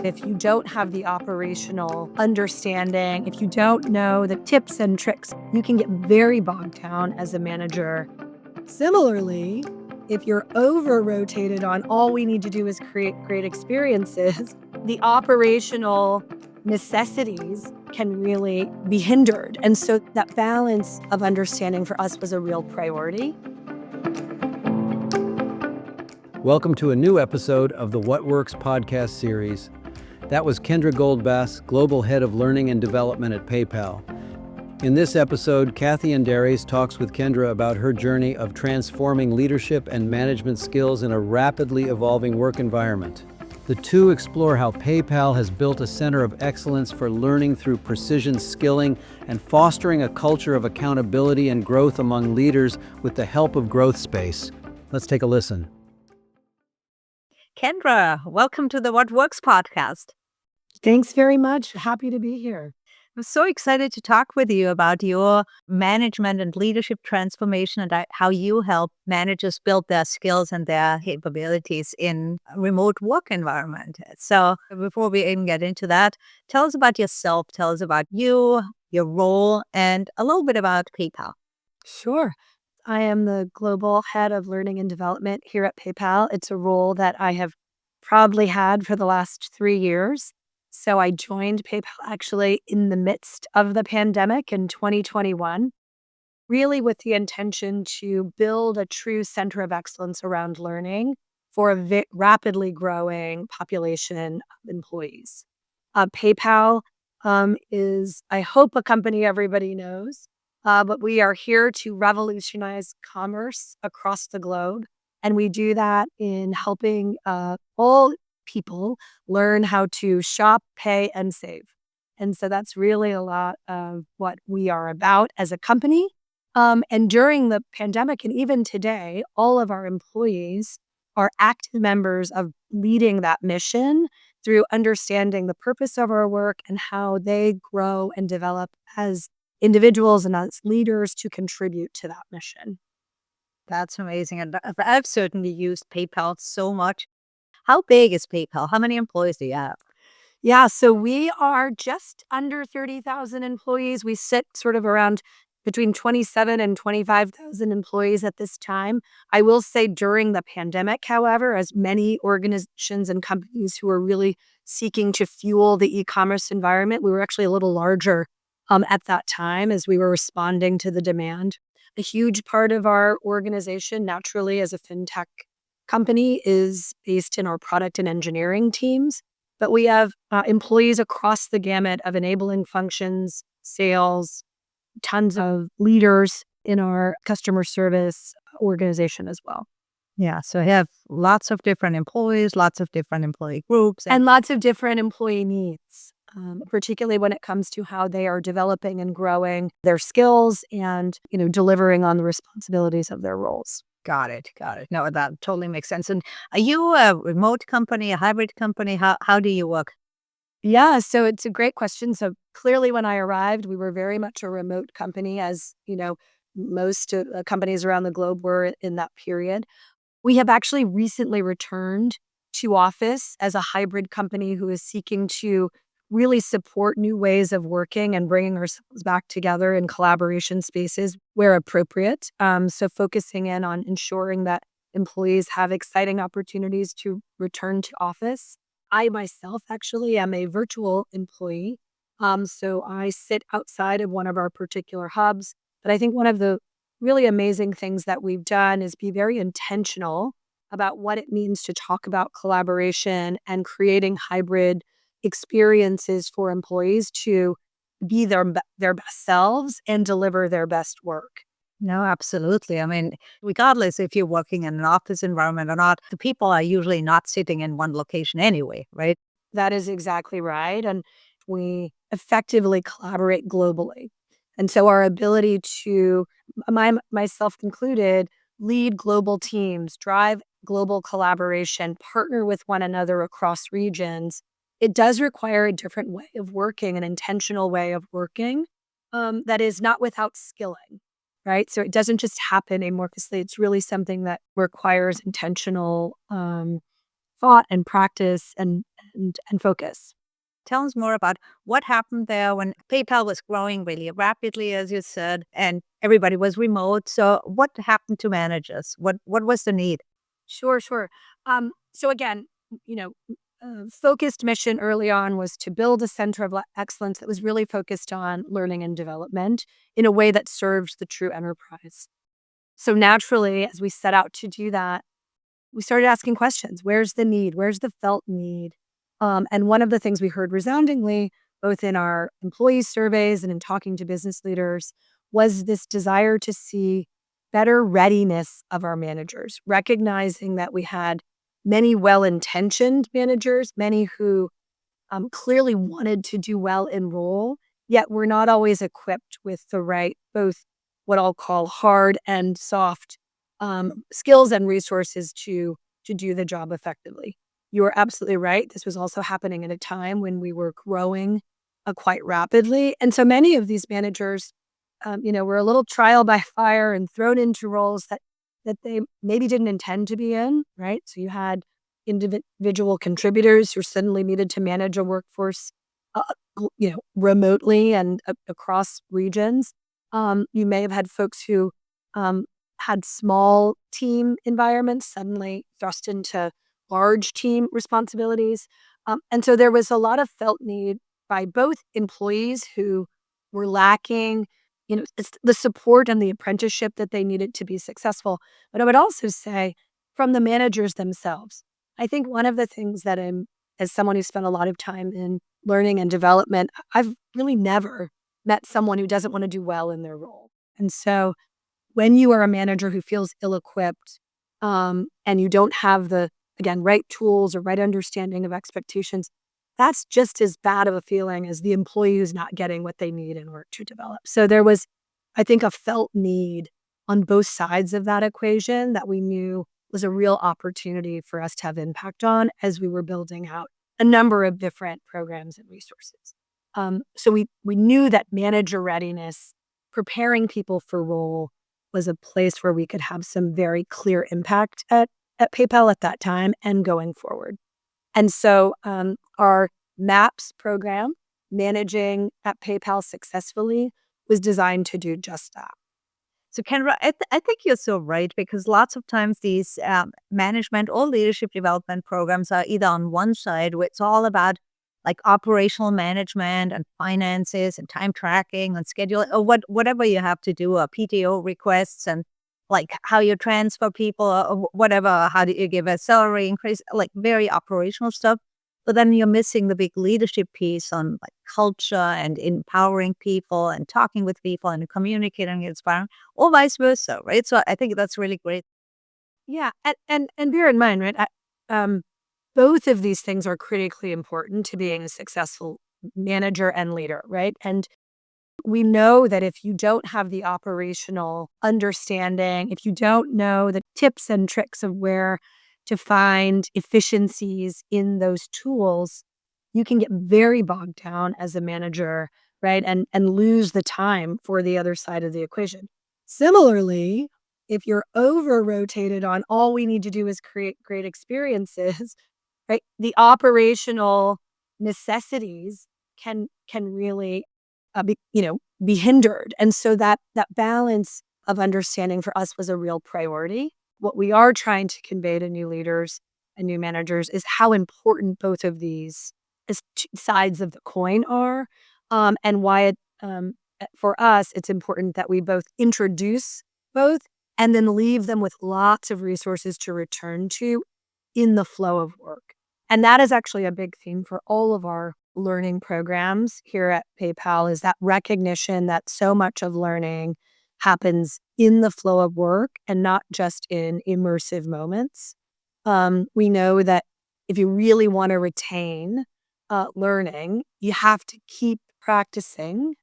If you don't have the operational understanding, if you don't know the tips and tricks, you can get very bogged down as a manager. Similarly, if you're over-rotated on all we need to do is create great experiences, the operational necessities can really be hindered. And so that balance of understanding for us was a real priority. Welcome to a new episode of the What Works podcast series. That was Kendra Goldbass, Global Head of Learning and Development at PayPal. In this episode, Kathy Andari's talks with Kendra about her journey of transforming leadership and management skills in a rapidly evolving work environment. The two explore how PayPal has built a center of excellence for learning through precision skilling and fostering a culture of accountability and growth among leaders with the help of Growthspace. Let's take a listen. Kendra, welcome to the What Works podcast. Thanks very much. Happy to be here. I'm so excited to talk with you about your management and leadership transformation and how you help managers build their skills and their capabilities in a remote work environment. So before we even get into that, tell us about yourself, tell us about you, your role, and a little bit about PayPal. Sure. I am the Global Head of Learning and Development here at PayPal. It's a role that I have probably had for the last 3 years. So I joined PayPal actually in the midst of the pandemic in 2021, really with the intention to build a true center of excellence around learning for a rapidly growing population of employees. PayPal is, I hope, a company everybody knows. But we are here to revolutionize commerce across the globe. And we do that in helping all people learn how to shop, pay, and save. And so that's really a lot of what we are about as a company. And during the pandemic and even today, all of our employees are active members of leading that mission through understanding the purpose of our work and how they grow and develop as individuals and as leaders to contribute to that mission. That's amazing. And I've certainly used PayPal so much. How big is PayPal? How many employees do you have? Yeah, so we are just under 30,000 employees. We sit sort of around between 27 and 25,000 employees at this time. I will say during the pandemic, however, as many organizations and companies who are really seeking to fuel the e-commerce environment, we were actually a little larger at that time as we were responding to the demand. A huge part of our organization, naturally, as a fintech company, is based in our product and engineering teams. But we have employees across the gamut of enabling functions, sales, tons of leaders in our customer service organization as well. Yeah, so I have lots of different employees, lots of different employee groups. And lots of different employee needs. Particularly when it comes to how they are developing and growing their skills and, delivering on the responsibilities of their roles. Got it. No, that totally makes sense. And are you a remote company, a hybrid company? How do you work? Yeah, so it's a great question. So clearly when I arrived, we were very much a remote company, as, most companies around the globe were in that period. We have actually recently returned to office as a hybrid company who is seeking to really support new ways of working and bringing ourselves back together in collaboration spaces where appropriate. So focusing in on ensuring that employees have exciting opportunities to return to office. I myself actually am a virtual employee. So I sit outside of one of our particular hubs. But I think one of the really amazing things that we've done is be very intentional about what it means to talk about collaboration and creating hybrid experiences for employees to be their best selves and deliver their best work. No, absolutely. I mean, regardless if you're working in an office environment or not, the people are usually not sitting in one location anyway, right? That is exactly right. And we effectively collaborate globally. And so our ability to, myself included, lead global teams, drive global collaboration, partner with one another across regions, it does require a different way of working, an intentional way of working that is not without skilling, right? So it doesn't just happen amorphously. It's really something that requires intentional thought and practice and and focus. Tell us more about what happened there when PayPal was growing really rapidly, as you said, and everybody was remote. So what happened to managers? What was the need? Sure, sure. So again, you know, focused mission early on was to build a center of excellence that was really focused on learning and development in a way that served the true enterprise. So naturally, as we set out to do that, we started asking questions. Where's the need? Where's the felt need? And one of the things we heard resoundingly, both in our employee surveys and in talking to business leaders, was this desire to see better readiness of our managers, recognizing that we had many well intentioned managers, many who clearly wanted to do well in role, yet were not always equipped with the right, both what I'll call hard and soft skills and resources to do the job effectively. You are absolutely right. This was also happening at a time when we were growing quite rapidly, and so many of these managers, were a little trial by fire and thrown into roles that they maybe didn't intend to be in. Right, so you had individual contributors who suddenly needed to manage a workforce, uh, remotely and across regions. You may have had folks who had small team environments suddenly thrust into large team responsibilities. And so there was a lot of felt need by both employees who were lacking, it's the support and the apprenticeship that they needed to be successful. But I would also say from the managers themselves. I think one of the things that as someone who spent a lot of time in learning and development, I've really never met someone who doesn't want to do well in their role. And so when you are a manager who feels ill-equipped, and you don't have the, again, right tools or right understanding of expectations, that's just as bad of a feeling as the employee who's not getting what they need in order to develop. So there was, I think, a felt need on both sides of that equation that we knew was a real opportunity for us to have impact on as we were building out a number of different programs and resources. So we knew that manager readiness, preparing people for role, was a place where we could have some very clear impact at PayPal at that time and going forward. And so our MAPS program, Managing at PayPal Successfully, was designed to do just that. So, Kendra, I think you're so right because lots of times these management or leadership development programs are either on one side, where it's all about like operational management and finances and time tracking and scheduling or whatever you have to do, or PTO requests and like how you transfer people or whatever, how do you give a salary increase, like very operational stuff. But then you're missing the big leadership piece on like culture and empowering people and talking with people and communicating and inspiring, or vice versa, right? So I think that's really great. Yeah, and bear in mind, right? Both of these things are critically important to being a successful manager and leader, right? And we know that if you don't have the operational understanding, if you don't know the tips and tricks of where to find efficiencies in those tools, you can get very bogged down as a manager, right? And lose the time for the other side of the equation. Similarly, if you're over rotated on all we need to do is create great experiences, right? The operational necessities can really be hindered. And so that balance of understanding for us was a real priority. What we are trying to convey to new leaders and new managers is how important both of these sides of the coin are, and why for us it's important that we both introduce both and then leave them with lots of resources to return to in the flow of work. And that is actually a big theme for all of our learning programs here at PayPal, is that recognition that so much of learning happens in the flow of work and not just in immersive moments. We know that if you really want to retain learning, you have to keep practicing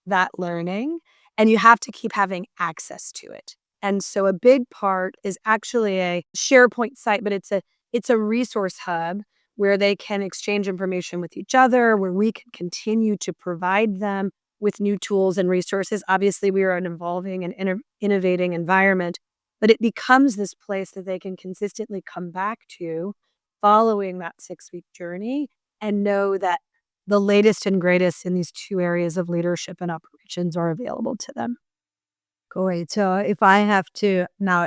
that learning and you have to keep having access to it. And so a big part is actually a SharePoint site, but it's a resource hub where they can exchange information with each other, where we can continue to provide them with new tools and resources. Obviously, we are an evolving and innovating environment, but it becomes this place that they can consistently come back to following that 6-week journey and know that the latest and greatest in these 2 areas of leadership and operations are available to them. Great. So if I have to now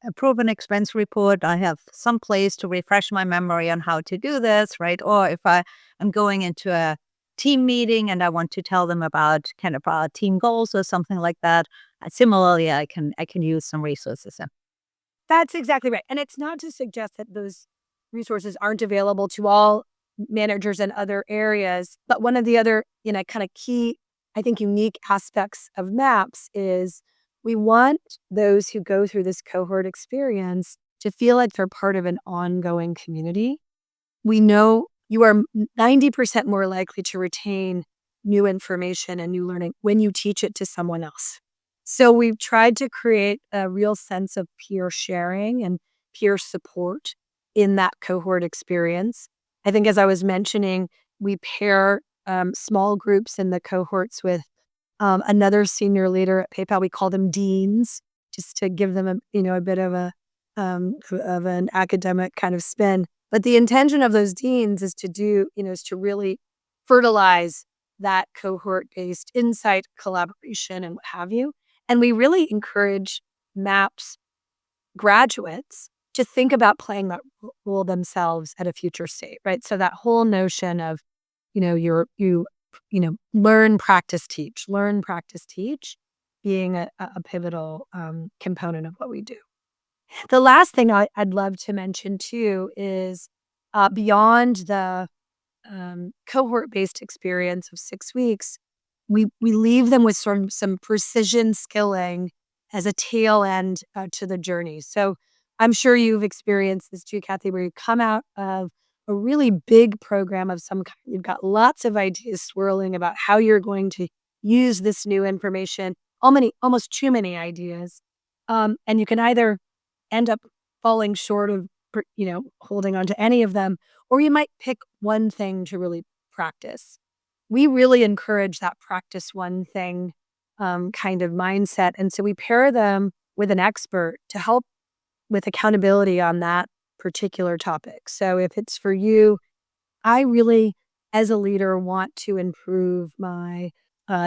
approve an expense report, I have some place to refresh my memory on how to do this, right? Or if I am going into a team meeting and I want to tell them about kind of team goals or something like that, similarly, I can use some resources. That's exactly right. And it's not to suggest that those resources aren't available to all managers in other areas. But one of the other, kind of key, I think, unique aspects of MAPS is we want those who go through this cohort experience to feel like they're part of an ongoing community. We know you are 90% more likely to retain new information and new learning when you teach it to someone else. So we've tried to create a real sense of peer sharing and peer support in that cohort experience. I think, as I was mentioning, we pair small groups in the cohorts with another senior leader at PayPal. We call them deans, just to give them a bit of an academic kind of spin. But the intention of those deans is to really fertilize that cohort-based insight, collaboration, and what have you. And we really encourage MAPS graduates to think about playing that role themselves at a future state, right? So that whole notion of, learn, practice, teach, being a pivotal component of what we do. The last thing I'd love to mention too is beyond the cohort-based experience of 6 weeks, we leave them with some precision skilling as a tail end to the journey. So I'm sure you've experienced this too, Kathy, where you come out of a really big program of some kind. You've got lots of ideas swirling about how you're going to use this new information, almost too many ideas. And you can either end up falling short of, holding on to any of them, or you might pick one thing to really practice. We really encourage that practice one thing kind of mindset. And so we pair them with an expert to help with accountability on that particular topic. So if it's for you, I really, as a leader, want to improve my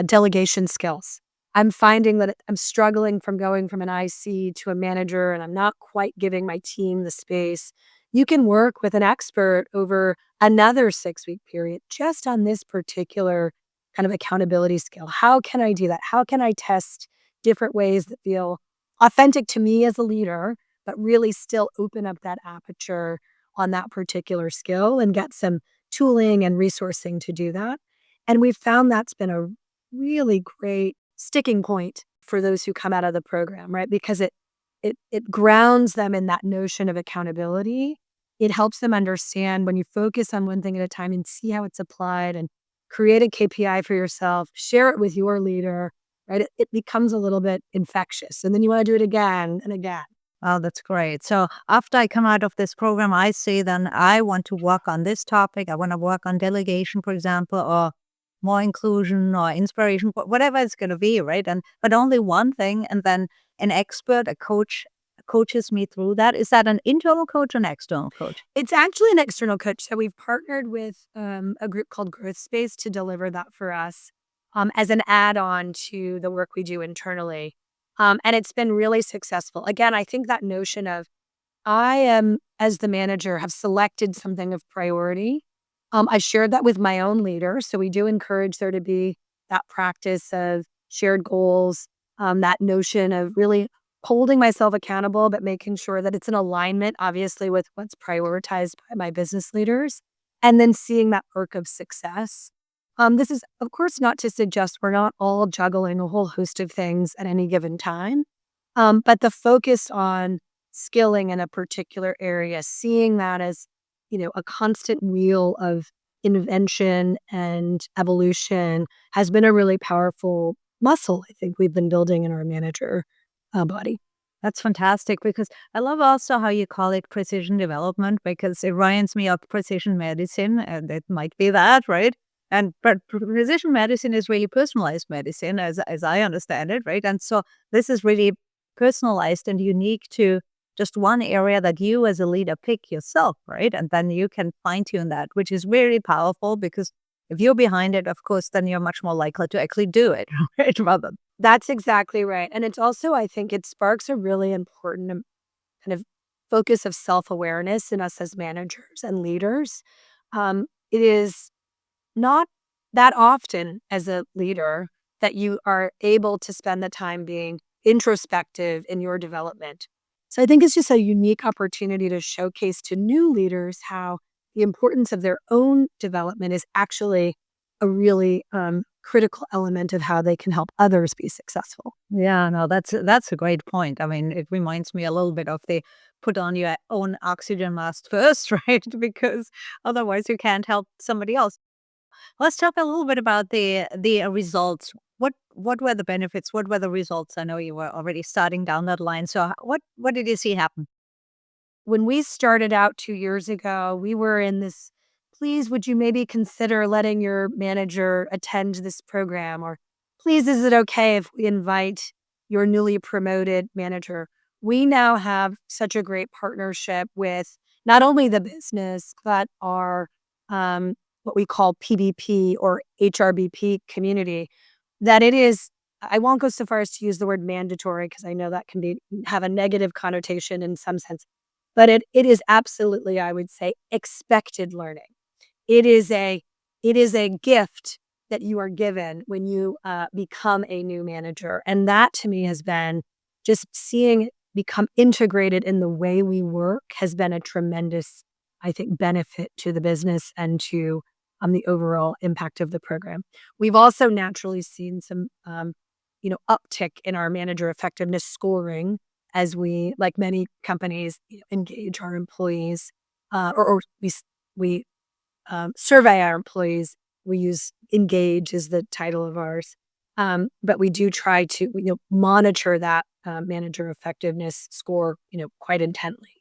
delegation skills. I'm finding that I'm struggling from going from an IC to a manager, and I'm not quite giving my team the space. You can work with an expert over another 6-week period just on this particular kind of accountability skill. How can I do that? How can I test different ways that feel authentic to me as a leader, but really still open up that aperture on that particular skill and get some tooling and resourcing to do that? And we've found that's been a really great sticking point for those who come out of the program, right? Because it grounds them in that notion of accountability. It helps them understand when you focus on one thing at a time and see how it's applied and create a KPI for yourself, share it with your leader, right? It becomes a little bit infectious. And then you want to do it again and again. Oh, that's great. So after I come out of this program, I say then I want to work on this topic. I want to work on delegation, for example, or more inclusion or inspiration, whatever it's going to be, right? But only one thing, and then an expert, a coach, coaches me through that. Is that an internal coach or an external coach? It's actually an external coach. So we've partnered with a group called Growthspace to deliver that for us as an add-on to the work we do internally. And it's been really successful. Again, I think that notion of I am, as the manager, have selected something of priority. I shared that with my own leader. So we do encourage there to be that practice of shared goals, that notion of really holding myself accountable, but making sure that it's in alignment, obviously, with what's prioritized by my business leaders, and then seeing that arc of success. This is, of course, not to suggest we're not all juggling a whole host of things at any given time, but the focus on skilling in a particular area, seeing that as, a constant wheel of invention and evolution has been a really powerful muscle I think we've been building in our manager body. That's fantastic, because I love also how you call it precision development, because it reminds me of precision medicine, and it might be that, right? But precision medicine is really personalized medicine, as I understand it, right? And so this is really personalized and unique to just one area that you as a leader pick yourself, right? And then you can fine tune that, which is very powerful because if you're behind it, of course, then you're much more likely to actually do it, right? Rather. That's exactly right. And it's also, I think it sparks a really important kind of focus of self-awareness in us as managers and leaders. It is not that often as a leader that you are able to spend the time being introspective in your development. So I think it's just a unique opportunity to showcase to new leaders how the importance of their own development is actually a really critical element of how they can help others be successful. Yeah, no, that's a great point. I mean, it reminds me a little bit of the put on your own oxygen mask first, right? Because otherwise you can't help somebody else. Let's talk a little bit about the results. What were the benefits? What were the results? I know you were already starting down that line. So what did you see happen? When we started out 2 years ago, we were in this, "Please, would you maybe consider letting your manager attend this program?" Or, "Please, is it okay if we invite your newly promoted manager?" We now have such a great partnership with not only the business, but our, what we call PBP or HRBP community, that it is, I won't go so far as to use the word mandatory because I know that can have a negative connotation in some sense. But it is absolutely, I would say, expected learning. It is a gift that you are given when you, become a new manager, and that to me has been just seeing it become integrated in the way we work has been a tremendous, I think, benefit to the business and to, the overall impact of the program. We've also naturally seen some, uptick in our manager effectiveness scoring as we, like many companies, engage our employees, or we survey our employees. We use Engage as the title of ours, but we do try to monitor that manager effectiveness score quite intently.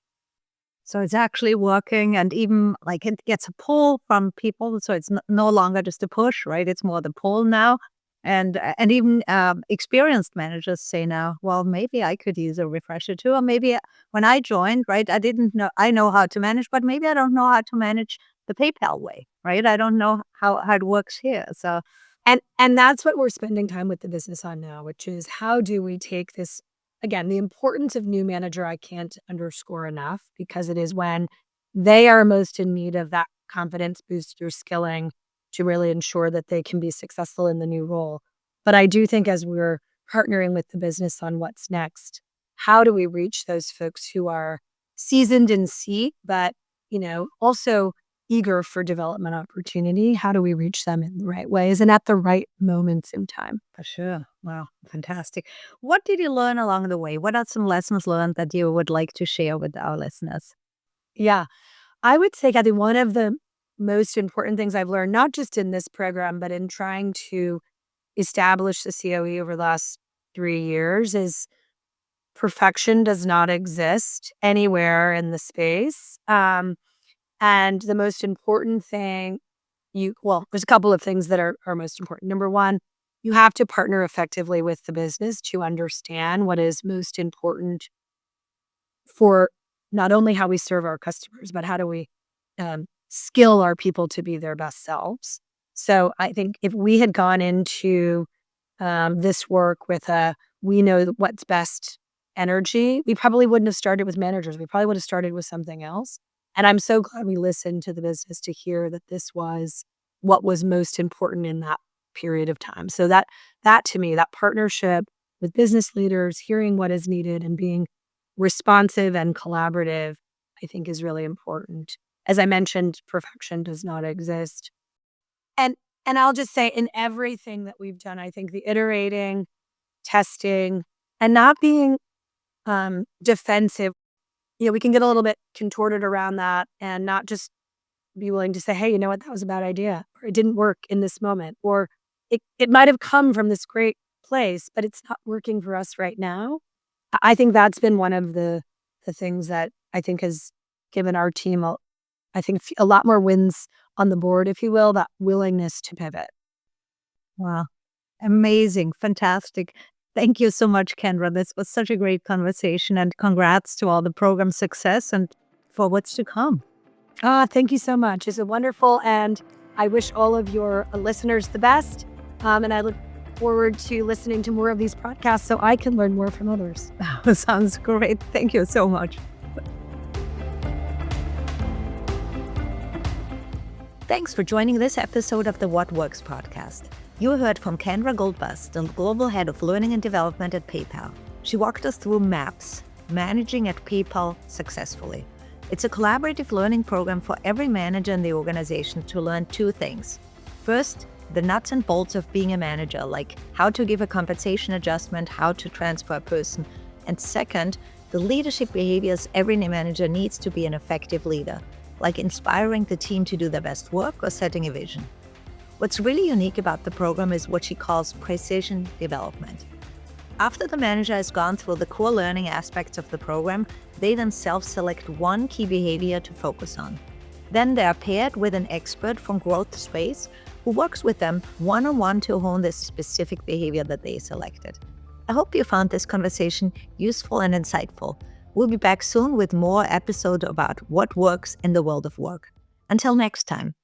So it's actually working, and even like it gets a pull from people. So it's no longer just a push, right? It's more the pull now. And even experienced managers say now, well, maybe I could use a refresher too, or maybe when I joined, right, I didn't know I know how to manage, but maybe I don't know how to manage the PayPal way, right? I don't know how it works here. So And that's what we're spending time with the business on now, which is how do we take this, again, the importance of new manager I can't underscore enough because it is when they are most in need of that confidence boost or skilling to really ensure that they can be successful in the new role. But I do think as we're partnering with the business on what's next, how do we reach those folks who are seasoned in seat, but also eager for development opportunity? How do we reach them in the right ways and at the right moments in time? for sure. Wow, fantastic. What did you learn along the way? What are some lessons learned that you would like to share with our listeners? Yeah, I would say, Kathy, one of the most important things I've learned, not just in this program, but in trying to establish the COE over the last 3 years, is perfection does not exist anywhere in the space. And the most important thing there's a couple of things that are most important. Number one, you have to partner effectively with the business to understand what is most important for not only how we serve our customers, but how do we skill our people to be their best selves. So I think if we had gone into this work with we know what's best energy, we probably wouldn't have started with managers. We probably would have started with something else. And I'm so glad we listened to the business to hear that this was what was most important in that period of time. So that to me, that partnership with business leaders, hearing what is needed and being responsive and collaborative, I think is really important. As I mentioned, perfection does not exist. And and I'll just say in everything that we've done, I think the iterating, testing, and not being defensive, we can get a little bit contorted around that and not just be willing to say, hey, you know what, that was a bad idea, or it didn't work in this moment, or it might have come from this great place, but it's not working for us right now. I think that's been one of the things that I think has given our team, I think, a lot more wins on the board, if you will, that willingness to pivot. Wow. Amazing. Fantastic. Thank you so much, Kendra. This was such a great conversation, and congrats to all the program success and for what's to come. Thank you so much. It's wonderful, and I wish all of your listeners the best. And I look forward to listening to more of these podcasts so I can learn more from others. Sounds great. Thank you so much. Thanks for joining this episode of the What Works podcast. You heard from Kendra Goldbust, the Global Head of Learning and Development at PayPal. She walked us through MAPS, Managing at PayPal Successfully. It's a collaborative learning program for every manager in the organization to learn two things. First, the nuts and bolts of being a manager, like how to give a compensation adjustment, how to transfer a person. And second, the leadership behaviors every manager needs to be an effective leader, like inspiring the team to do their best work or setting a vision. What's really unique about the program is what she calls precision development. After the manager has gone through the core learning aspects of the program, they themselves select one key behavior to focus on. Then they are paired with an expert from Growthspace who works with them one-on-one to hone this specific behavior that they selected. I hope you found this conversation useful and insightful. We'll be back soon with more episodes about what works in the world of work. Until next time.